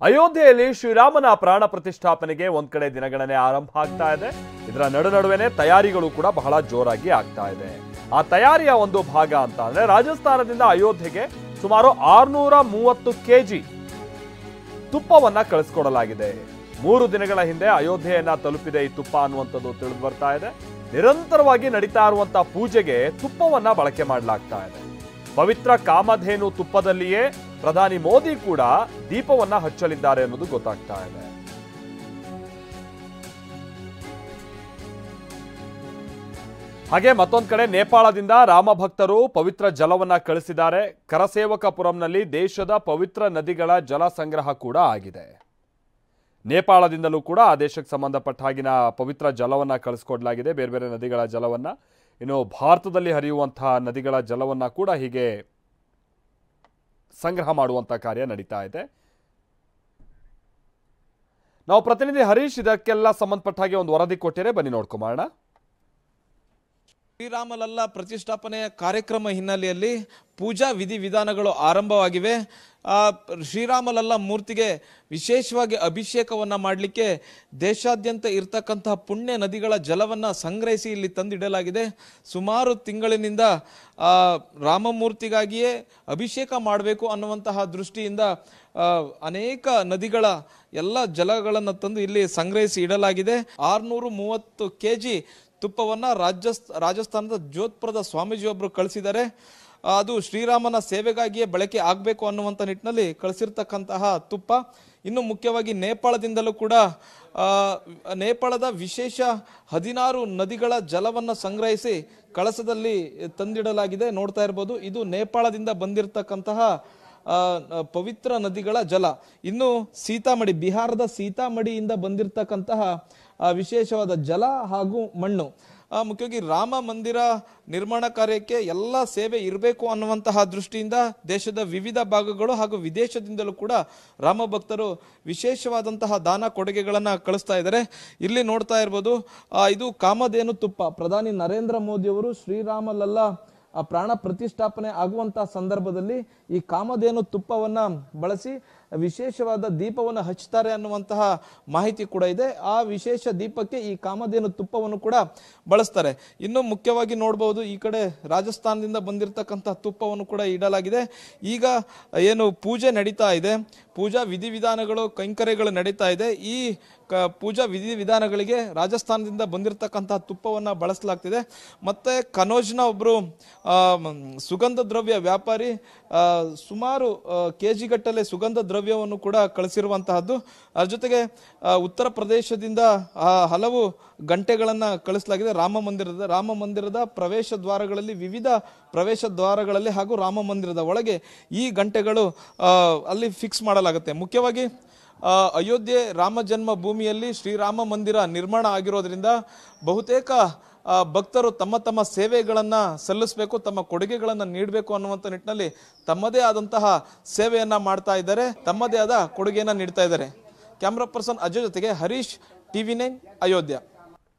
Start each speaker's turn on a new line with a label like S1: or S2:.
S1: ಅಯೋಧ್ಯೆಯಲ್ಲಿ ಶ್ರೀರಾಮನ ಪ್ರಾಣ ಪ್ರತಿಷ್ಠಾಪನೆಗೆ ಒಂದ್ ಕಡೆ ದಿನಗಣನೆ ಆರಂಭ ಆಗ್ತಾ ಇದೆ. ಇದರ ನಡುವೆ ತಯಾರಿಗಳು ಕೂಡ ಬಹಳ ಜೋರಾಗಿ ಆಗ್ತಾ ಇದೆ. ಆ ತಯಾರಿಯ ಒಂದು ಭಾಗ ಅಂತ ಅಂದ್ರೆ ರಾಜಸ್ಥಾನದಿಂದ ಅಯೋಧ್ಯೆಗೆ ಸುಮಾರು 630 ಕೆಜಿ ತುಪ್ಪವನ್ನ ಕಳಿಸ್ಕೊಡಲಾಗಿದೆ. 3 ದಿನಗಳ ಹಿಂದೆ ಅಯೋಧ್ಯೆಯನ್ನ ತಲುಪಿದೆ ಈ ತುಪ್ಪ ಅನ್ನುವಂಥದ್ದು ತಿಳಿದು ಬರ್ತಾ ಇದೆ. ನಿರಂತರವಾಗಿ ನಡೀತಾ ಇರುವಂತಹ ಪೂಜೆಗೆ ತುಪ್ಪವನ್ನ ಬಳಕೆ ಮಾಡಲಾಗ್ತಾ ಇದೆ. ಪವಿತ್ರ ಕಾಮಧೇನು ತುಪ್ಪದಲ್ಲಿಯೇ ಪ್ರಧಾನಿ ಮೋದಿ ಕೂಡ ದೀಪವನ್ನ ಹಚ್ಚಲಿದ್ದಾರೆ ಅನ್ನೋದು ಗೊತ್ತಾಗ್ತಾ ಇದೆ. ಹಾಗೆ ಮತ್ತೊಂದು ಕಡೆ ನೇಪಾಳದಿಂದ ರಾಮ ಭಕ್ತರು ಪವಿತ್ರ ಜಲವನ್ನ ಕಳಿಸಿದ್ದಾರೆ. ಕರಸೇವಕಪುರಂನಲ್ಲಿ ದೇಶದ ಪವಿತ್ರ ನದಿಗಳ ಜಲ ಸಂಗ್ರಹ ಕೂಡ ಆಗಿದೆ. ನೇಪಾಳದಿಂದಲೂ ಕೂಡ ಆ ದೇಶಕ್ಕೆ ಸಂಬಂಧಪಟ್ಟ ಹಾಗಿನ ಪವಿತ್ರ ಜಲವನ್ನ ಕಳಿಸ್ಕೊಡ್ಲಾಗಿದೆ, ಬೇರೆ ಬೇರೆ ನದಿಗಳ ಜಲವನ್ನ. ಇನ್ನು ಭಾರತದಲ್ಲಿ ಹರಿಯುವಂತಹ ನದಿಗಳ ಜಲವನ್ನ ಕೂಡ ಹೀಗೆ ಸಂಗ್ರಹ ಮಾಡುವಂತಹ ಕಾರ್ಯ ನಡೀತಾ ಇದೆ. ನಾವು ಪ್ರತಿನಿಧಿ ಹರೀಶ್ ಇದಕ್ಕೆಲ್ಲ ಸಂಬಂಧಪಟ್ಟ ಹಾಗೆ ಒಂದು ವರದಿ ಕೊಟ್ಟಿರೆ, ಬನ್ನಿ ನೋಡ್ಕೊಂಬೋಣ.
S2: ಶ್ರೀರಾಮಲಲ್ಲ ಪ್ರತಿಷ್ಠಾಪನೆಯ ಕಾರ್ಯಕ್ರಮ ಹಿನ್ನೆಲೆಯಲ್ಲಿ ಪೂಜಾ ವಿಧಿವಿಧಾನಗಳು ಆರಂಭವಾಗಿವೆ. ಶ್ರೀರಾಮಲಲ್ಲ ಮೂರ್ತಿಗೆ ವಿಶೇಷವಾಗಿ ಅಭಿಷೇಕವನ್ನು ಮಾಡಲಿಕ್ಕೆ ದೇಶಾದ್ಯಂತ ಇರತಕ್ಕಂತಹ ಪುಣ್ಯ ನದಿಗಳ ಜಲವನ್ನು ಸಂಗ್ರಹಿಸಿ ಇಲ್ಲಿ ತಂದಿಡಲಾಗಿದೆ. ಸುಮಾರು ತಿಂಗಳಿನಿಂದ ರಾಮಮೂರ್ತಿಗಾಗಿಯೇ ಅಭಿಷೇಕ ಮಾಡಬೇಕು ಅನ್ನುವಂತಹ ದೃಷ್ಟಿಯಿಂದ ಅನೇಕ ನದಿಗಳ ಎಲ್ಲ ಜಲಗಳನ್ನು ತಂದು ಇಲ್ಲಿ ಸಂಗ್ರಹಿಸಿ ಇಡಲಾಗಿದೆ. 630 ಕೆಜಿ ತುಪ್ಪವನ್ನು ರಾಜಸ್ಥಾನದ ಜೋಧ್ಪುರದ ಸ್ವಾಮೀಜಿಯೊಬ್ಬರು ಕಳಿಸಿದ್ದಾರೆ. ಅದು ಶ್ರೀರಾಮನ ಸೇವೆಗಾಗಿಯೇ ಬಳಕೆ ಆಗಬೇಕು ಅನ್ನುವಂಥ ನಿಟ್ಟಿನಲ್ಲಿ ಕಳಿಸಿರ್ತಕ್ಕಂತಹ ತುಪ್ಪ. ಇನ್ನು ಮುಖ್ಯವಾಗಿ ನೇಪಾಳದಿಂದಲೂ ಕೂಡ ನೇಪಾಳದ ವಿಶೇಷ 16 ನದಿಗಳ ಜಲವನ್ನು ಸಂಗ್ರಹಿಸಿ ಕಳಸದಲ್ಲಿ ತಂದಿಡಲಾಗಿದೆ. ನೋಡ್ತಾ ಇರ್ಬೋದು, ಇದು ನೇಪಾಳದಿಂದ ಬಂದಿರತಕ್ಕಂತಹ ಪವಿತ್ರ ನದಿಗಳ ಜಲ. ಇನ್ನು ಸೀತಾಮಡಿ, ಬಿಹಾರದ ಸೀತಾಮಡಿಯಿಂದ ಬಂದಿರತಕ್ಕಂತಹ ವಿಶೇಷವಾದ ಜಲ ಹಾಗೂ ಮಣ್ಣು. ಮುಖ್ಯವಾಗಿ ರಾಮ ಮಂದಿರ ನಿರ್ಮಾಣ ಕಾರ್ಯಕ್ಕೆ ಎಲ್ಲ ಸೇವೆ ಇರಬೇಕು ಅನ್ನುವಂತಹ ದೃಷ್ಟಿಯಿಂದ ದೇಶದ ವಿವಿಧ ಭಾಗಗಳು ಹಾಗೂ ವಿದೇಶದಿಂದಲೂ ಕೂಡ ರಾಮ ಭಕ್ತರು ವಿಶೇಷವಾದಂತಹ ದಾನ ಕೊಡುಗೆಗಳನ್ನು ಕಳಿಸ್ತಾ ಇದ್ದಾರೆ. ಇಲ್ಲಿ ನೋಡ್ತಾ ಇರ್ಬೋದು, ಇದು ಕಾಮಧೇನು ತುಪ್ಪ. ಪ್ರಧಾನಿ ನರೇಂದ್ರ ಮೋದಿಯವರು ಶ್ರೀರಾಮಲಲ್ಲ ಪ್ರಾಣ ಪ್ರತಿಷ್ಠಾಪನೆ ಆಗುವಂತಹ ಸಂದರ್ಭದಲ್ಲಿ ಈ ಕಾಮಧೇನು ತುಪ್ಪವನ್ನ ಬಳಸಿ ವಿಶೇಷವಾದ ದೀಪವನ್ನು ಹಚ್ತಾರೆ ಅನ್ನುವಂತಹ ಮಾಹಿತಿ ಕೂಡ ಇದೆ. ಆ ವಿಶೇಷ ದೀಪಕ್ಕೆ ಈ ಕಾಮಧೇನು ತುಪ್ಪವನ್ನು ಕೂಡ ಬಳಸ್ತಾರೆ. ಇನ್ನು ಮುಖ್ಯವಾಗಿ ನೋಡಬಹುದು, ಈ ಕಡೆ ರಾಜಸ್ಥಾನದಿಂದ ಬಂದಿರತಕ್ಕಂತಹ ತುಪ್ಪವನ್ನು ಕೂಡ ಇಡಲಾಗಿದೆ. ಈಗ ಏನು ಪೂಜೆ ನಡೀತಾ ಇದೆ, ಪೂಜಾ ವಿಧಿವಿಧಾನಗಳು ಕೈಂಕರ್ಯಗಳು ನಡೀತಾ ಇದೆ. ಈ ಪೂಜಾ ವಿಧಿವಿಧಾನಗಳಿಗೆ ರಾಜಸ್ಥಾನದಿಂದ ಬಂದಿರತಕ್ಕಂತಹ ತುಪ್ಪವನ್ನು ಬಳಸಲಾಗ್ತಿದೆ. ಮತ್ತೆ ಕನೋಜ್ನ ಒಬ್ಬರು ಸುಗಂಧ ದ್ರವ್ಯ ವ್ಯಾಪಾರಿ ಸುಮಾರು ಕೆಜಿ ಗಟ್ಟಲೆ ಸುಗಂಧ ದ್ರವ್ಯವನ್ನು ಕೂಡ ಕಳಿಸಿರುವಂತಹದ್ದು. ಅದ್ರ ಜೊತೆಗೆ ಉತ್ತರ ಪ್ರದೇಶದಿಂದ ಹಲವು ಗಂಟೆಗಳನ್ನು ಕಳಿಸಲಾಗಿದೆ. ರಾಮ ಮಂದಿರದ ಪ್ರವೇಶ ದ್ವಾರಗಳಲ್ಲಿ, ವಿವಿಧ ಪ್ರವೇಶ ದ್ವಾರಗಳಲ್ಲಿ ಹಾಗೂ ರಾಮ ಮಂದಿರದ ಒಳಗೆ ಈ ಗಂಟೆಗಳು ಅಲ್ಲಿ ಫಿಕ್ಸ್ ಮಾಡಲಾಗುತ್ತೆ. ಮುಖ್ಯವಾಗಿ ಅಯೋಧ್ಯೆ ರಾಮ ಜನ್ಮ ಭೂಮಿಯಲ್ಲಿ ಶ್ರೀರಾಮ ಮಂದಿರ ನಿರ್ಮಾಣ ಆಗಿರೋದ್ರಿಂದ ಬಹುತೇಕ ಭಕ್ತರು ತಮ್ಮ ತಮ್ಮ ಸೇವೆಗಳನ್ನು ಸಲ್ಲಿಸಬೇಕು, ತಮ್ಮ ಕೊಡುಗೆಗಳನ್ನು ನೀಡಬೇಕು ಅನ್ನುವಂಥ ನಿಟ್ಟಿನಲ್ಲಿ ತಮ್ಮದೇ ಆದಂತಹ ಸೇವೆಯನ್ನು ಮಾಡ್ತಾ ಇದ್ದಾರೆ, ತಮ್ಮದೇ ಆದ ಕೊಡುಗೆಯನ್ನು ನೀಡ್ತಾ ಇದ್ದಾರೆ. ಕ್ಯಾಮ್ರಾ ಪರ್ಸನ್ ಅಜಯ್ ಜೊತೆಗೆ ಹರೀಶ್, TV9 ಅಯೋಧ್ಯ.